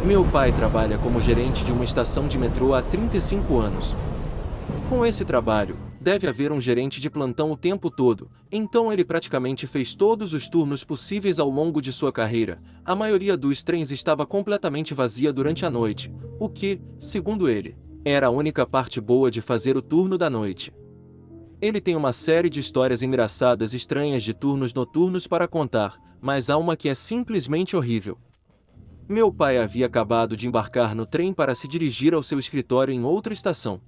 Meu pai trabalha como gerente de uma estação de metrô há 35 anos. Com esse trabalho, deve haver um gerente de plantão o tempo todo, então ele praticamente fez todos os turnos possíveis ao longo de sua carreira. A maioria dos trens estava completamente vazia durante a noite, o que, segundo ele, era a única parte boa de fazer o turno da noite. Ele tem uma série de histórias engraçadas e estranhas de turnos noturnos para contar, mas há uma que é simplesmente horrível. Meu pai havia acabado de embarcar no trem para se dirigir ao seu escritório em outra estação.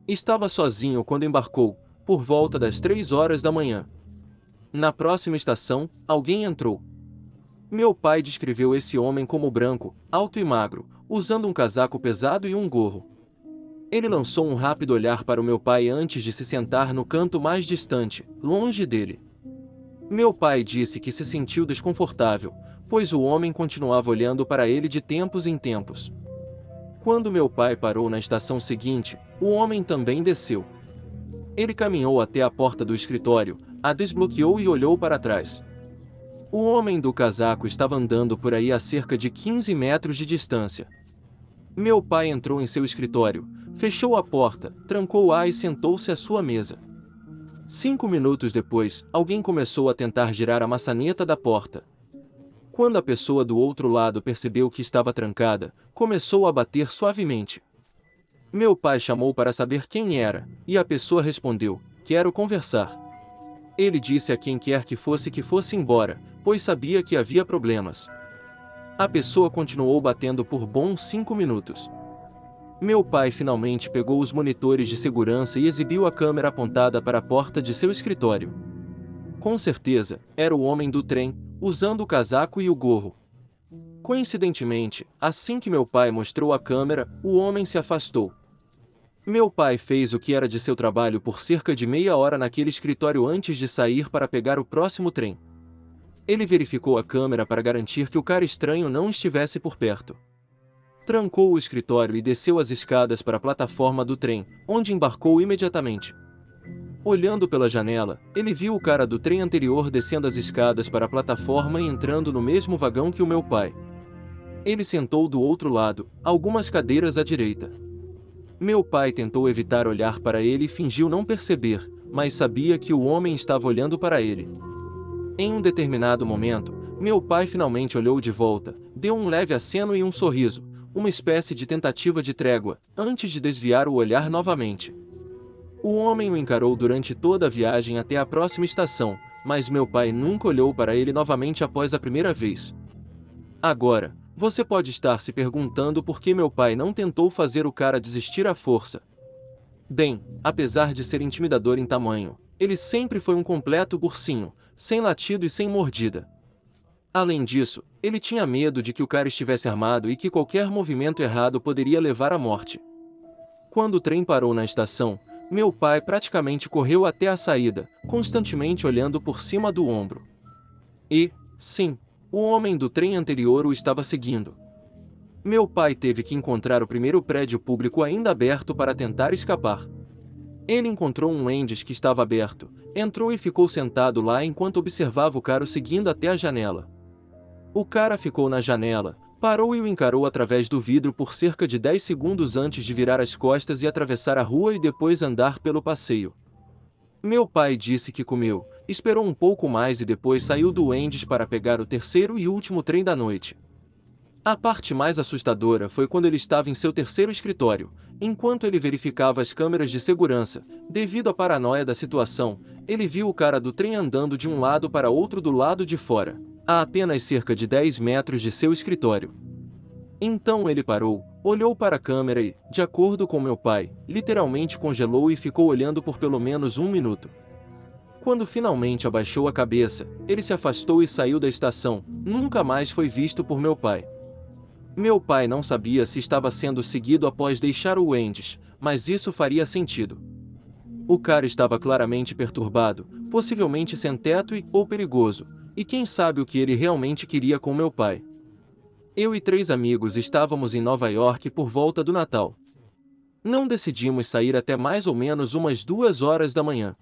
Estava sozinho quando embarcou, por volta das 3 horas da manhã. Na próxima estação, alguém entrou. Meu pai descreveu esse homem como branco, alto e magro, usando um casaco pesado e um gorro. Ele lançou um rápido olhar para o meu pai antes de se sentar no canto mais distante, longe dele. Meu pai disse que se sentiu desconfortável, pois o homem continuava olhando para ele de tempos em tempos. Quando meu pai parou na estação seguinte, o homem também desceu. Ele caminhou até a porta do escritório, a desbloqueou e olhou para trás. O homem do casaco estava andando por aí a cerca de 15 metros de distância. Meu pai entrou em seu escritório, fechou a porta, trancou-a e sentou-se à sua mesa. 5 minutos depois, alguém começou a tentar girar a maçaneta da porta. Quando a pessoa do outro lado percebeu que estava trancada, começou a bater suavemente. Meu pai chamou para saber quem era, e a pessoa respondeu: "Quero conversar." Ele disse a quem quer que fosse embora, pois sabia que havia problemas. A pessoa continuou batendo por bons 5 minutos. Meu pai finalmente pegou os monitores de segurança e exibiu a câmera apontada para a porta de seu escritório. Com certeza, era o homem do trem, usando o casaco e o gorro. Coincidentemente, assim que meu pai mostrou a câmera, o homem se afastou. Meu pai fez o que era de seu trabalho por cerca de meia hora naquele escritório antes de sair para pegar o próximo trem. Ele verificou a câmera para garantir que o cara estranho não estivesse por perto. Trancou o escritório e desceu as escadas para a plataforma do trem, onde embarcou imediatamente. Olhando pela janela, ele viu o cara do trem anterior descendo as escadas para a plataforma e entrando no mesmo vagão que o meu pai. Ele sentou do outro lado, algumas cadeiras à direita. Meu pai tentou evitar olhar para ele e fingiu não perceber, mas sabia que o homem estava olhando para ele. Em um determinado momento, meu pai finalmente olhou de volta, deu um leve aceno e um sorriso, uma espécie de tentativa de trégua, antes de desviar o olhar novamente. O homem o encarou durante toda a viagem até a próxima estação, mas meu pai nunca olhou para ele novamente após a primeira vez. Agora, você pode estar se perguntando por que meu pai não tentou fazer o cara desistir à força. Bem, apesar de ser intimidador em tamanho, ele sempre foi um completo ursinho, sem latido e sem mordida. Além disso, ele tinha medo de que o cara estivesse armado e que qualquer movimento errado poderia levar à morte. Quando o trem parou na estação, meu pai praticamente correu até a saída, constantemente olhando por cima do ombro. E, sim, o homem do trem anterior o estava seguindo. Meu pai teve que encontrar o primeiro prédio público ainda aberto para tentar escapar. Ele encontrou um Wendy's que estava aberto, entrou e ficou sentado lá enquanto observava o cara o seguindo até a janela. O cara ficou na janela, parou e o encarou através do vidro por cerca de 10 segundos antes de virar as costas e atravessar a rua e depois andar pelo passeio. Meu pai disse que comeu, esperou um pouco mais e depois saiu do Wendy's para pegar o terceiro e último trem da noite. A parte mais assustadora foi quando ele estava em seu terceiro escritório, enquanto ele verificava as câmeras de segurança. Devido à paranoia da situação, ele viu o cara do trem andando de um lado para outro do lado de fora, a apenas cerca de 10 metros de seu escritório. Então ele parou, olhou para a câmera e, de acordo com meu pai, literalmente congelou e ficou olhando por pelo menos 1 minuto. Quando finalmente abaixou a cabeça, ele se afastou e saiu da estação, nunca mais foi visto por meu pai. Meu pai não sabia se estava sendo seguido após deixar o Wendy's, mas isso faria sentido. O cara estava claramente perturbado, possivelmente sem teto ou perigoso, e quem sabe o que ele realmente queria com meu pai. Eu e 3 amigos estávamos em Nova York por volta do Natal. Não decidimos sair até mais ou menos umas 2 horas da manhã.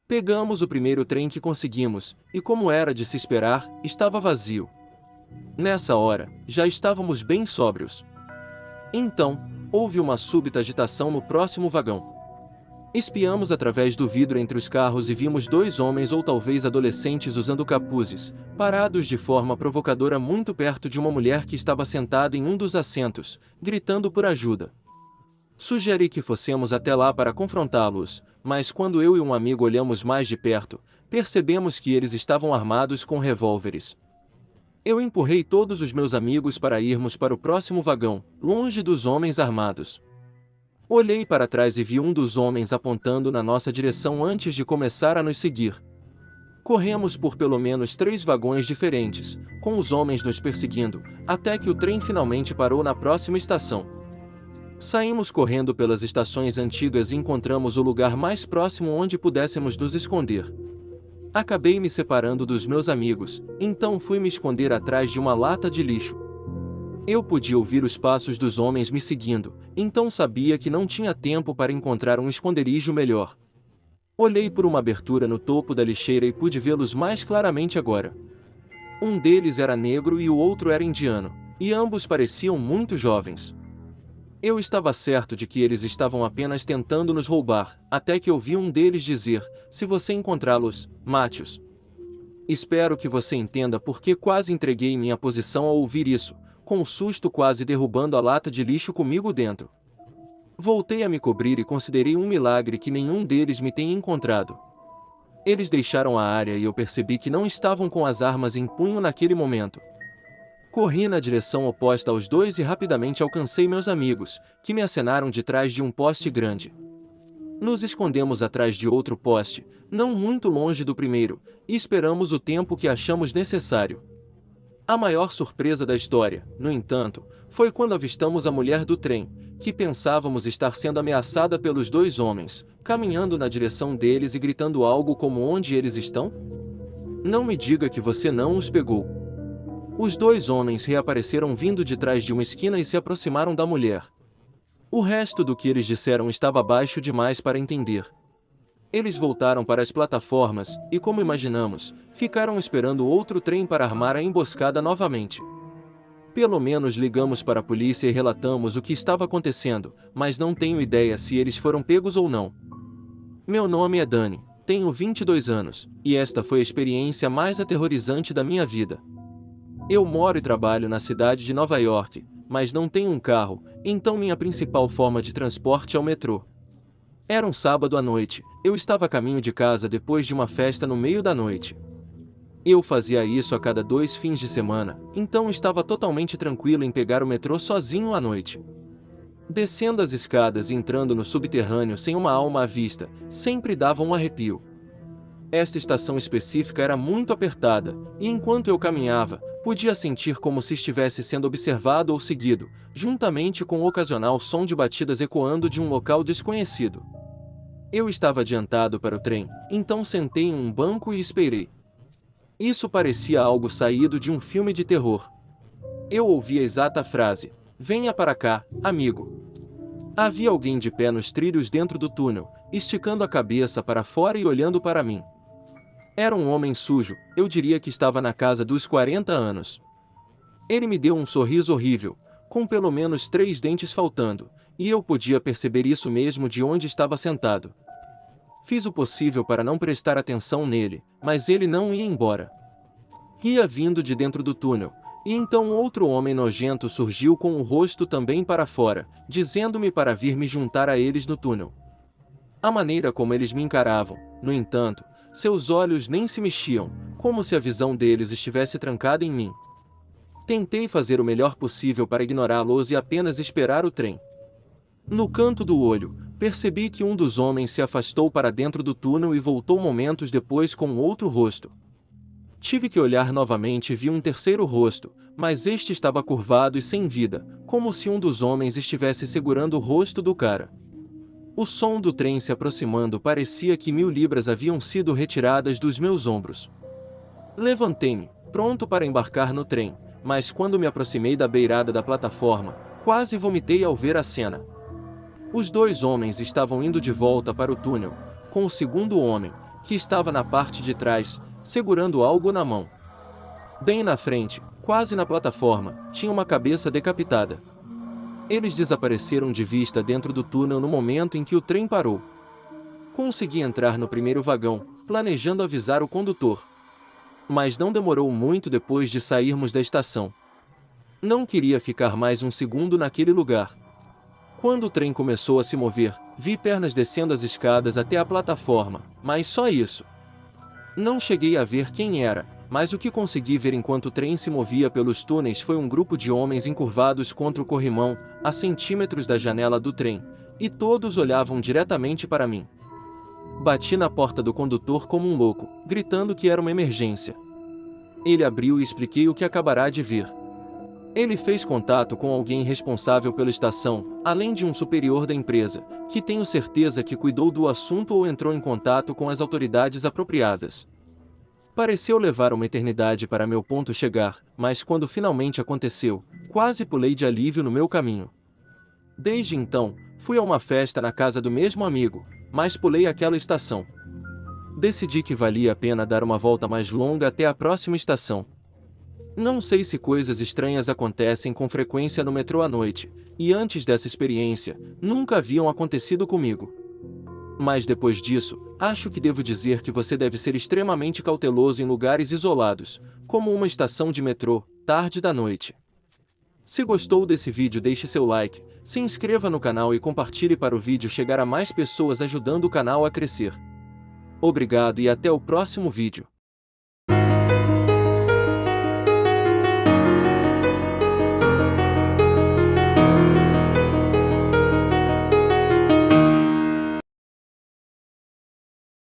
Pegamos o primeiro trem que conseguimos, e como era de se esperar, estava vazio. Nessa hora, já estávamos bem sóbrios. Então, houve uma súbita agitação no próximo vagão. Espiamos através do vidro entre os carros e vimos dois homens ou talvez adolescentes usando capuzes, parados de forma provocadora muito perto de uma mulher que estava sentada em um dos assentos, gritando por ajuda. Sugeri que fossemos até lá para confrontá-los, mas quando eu e um amigo olhamos mais de perto, percebemos que eles estavam armados com revólveres. Eu empurrei todos os meus amigos para irmos para o próximo vagão, longe dos homens armados. Olhei para trás e vi um dos homens apontando na nossa direção antes de começar a nos seguir. Corremos por pelo menos 3 vagões diferentes, com os homens nos perseguindo, até que o trem finalmente parou na próxima estação. Saímos correndo pelas estações antigas e encontramos o lugar mais próximo onde pudéssemos nos esconder. Acabei me separando dos meus amigos, então fui me esconder atrás de uma lata de lixo. Eu podia ouvir os passos dos homens me seguindo, então sabia que não tinha tempo para encontrar um esconderijo melhor. Olhei por uma abertura no topo da lixeira e pude vê-los mais claramente agora. Um deles era negro e o outro era indiano, e ambos pareciam muito jovens. Eu estava certo de que eles estavam apenas tentando nos roubar, até que ouvi um deles dizer: "Se você encontrá-los, mate-os." Espero que você entenda porque quase entreguei minha posição ao ouvir isso, com um susto quase derrubando a lata de lixo comigo dentro. Voltei a me cobrir e considerei um milagre que nenhum deles me tenha encontrado. Eles deixaram a área e eu percebi que não estavam com as armas em punho naquele momento. Corri na direção oposta aos dois e rapidamente alcancei meus amigos, que me acenaram de trás de um poste grande. Nos escondemos atrás de outro poste, não muito longe do primeiro, e esperamos o tempo que achamos necessário. A maior surpresa da história, no entanto, foi quando avistamos a mulher do trem, que pensávamos estar sendo ameaçada pelos dois homens, caminhando na direção deles e gritando algo como: "Onde eles estão? Não me diga que você não os pegou." Os dois homens reapareceram vindo de trás de uma esquina e se aproximaram da mulher. O resto do que eles disseram estava baixo demais para entender. Eles voltaram para as plataformas e, como imaginamos, ficaram esperando outro trem para armar a emboscada novamente. Pelo menos ligamos para a polícia e relatamos o que estava acontecendo, mas não tenho ideia se eles foram pegos ou não. Meu nome é Dani, tenho 22 anos, e esta foi a experiência mais aterrorizante da minha vida. Eu moro e trabalho na cidade de Nova York, mas não tenho um carro, então minha principal forma de transporte é o metrô. Era um sábado à noite, eu estava a caminho de casa depois de uma festa no meio da noite. Eu fazia isso a cada 2 fins de semana, então estava totalmente tranquilo em pegar o metrô sozinho à noite. Descendo as escadas e entrando no subterrâneo sem uma alma à vista, sempre dava um arrepio. Esta estação específica era muito apertada, e enquanto eu caminhava, podia sentir como se estivesse sendo observado ou seguido, juntamente com o ocasional som de batidas ecoando de um local desconhecido. Eu estava adiantado para o trem, então sentei em um banco e esperei. Isso parecia algo saído de um filme de terror. Eu ouvi a exata frase: "Venha para cá, amigo." Havia alguém de pé nos trilhos dentro do túnel, esticando a cabeça para fora e olhando para mim. Era um homem sujo, eu diria que estava na casa dos 40 anos. Ele me deu um sorriso horrível, com pelo menos 3 dentes faltando, e eu podia perceber isso mesmo de onde estava sentado. Fiz o possível para não prestar atenção nele, mas ele não ia embora. Ria vindo de dentro do túnel, e então outro homem nojento surgiu com o rosto também para fora, dizendo-me para vir me juntar a eles no túnel. A maneira como eles me encaravam, no entanto, seus olhos nem se mexiam, como se a visão deles estivesse trancada em mim. Tentei fazer o melhor possível para ignorá-los e apenas esperar o trem. No canto do olho, percebi que um dos homens se afastou para dentro do túnel e voltou momentos depois com outro rosto. Tive que olhar novamente e vi um terceiro rosto, mas este estava curvado e sem vida, como se um dos homens estivesse segurando o rosto do cara. O som do trem se aproximando parecia que 1000 libras haviam sido retiradas dos meus ombros. Levantei-me, pronto para embarcar no trem, mas quando me aproximei da beirada da plataforma, quase vomitei ao ver a cena. Os dois homens estavam indo de volta para o túnel, com o segundo homem, que estava na parte de trás, segurando algo na mão. Bem na frente, Quase na plataforma, tinha uma cabeça decapitada. Eles desapareceram de vista dentro do túnel no momento em que o trem parou. Consegui entrar no primeiro vagão, planejando avisar o condutor. Mas não demorou muito depois de sairmos da estação. Não queria ficar mais um segundo naquele lugar. Quando o trem começou a se mover, vi pernas descendo as escadas até a plataforma, mas só isso. Não cheguei a ver quem era, mas o que consegui ver enquanto o trem se movia pelos túneis foi um grupo de homens encurvados contra o corrimão, a centímetros da janela do trem, e todos olhavam diretamente para mim. Bati na porta do condutor como um louco, gritando que era uma emergência. Ele abriu e expliquei o que acabará de ver. Ele fez contato com alguém responsável pela estação, além de um superior da empresa, que tenho certeza que cuidou do assunto ou entrou em contato com as autoridades apropriadas. Pareceu levar uma eternidade para meu ponto chegar, mas quando finalmente aconteceu, quase pulei de alívio no meu caminho. Desde então, fui a uma festa na casa do mesmo amigo, mas pulei aquela estação. Decidi que valia a pena dar uma volta mais longa até a próxima estação. Não sei se coisas estranhas acontecem com frequência no metrô à noite, e antes dessa experiência, nunca haviam acontecido comigo. Mas depois disso, acho que devo dizer que você deve ser extremamente cauteloso em lugares isolados, como uma estação de metrô, tarde da noite. Se gostou desse vídeo, deixe seu like, se inscreva no canal e compartilhe para o vídeo chegar a mais pessoas, ajudando o canal a crescer. Obrigado e até o próximo vídeo.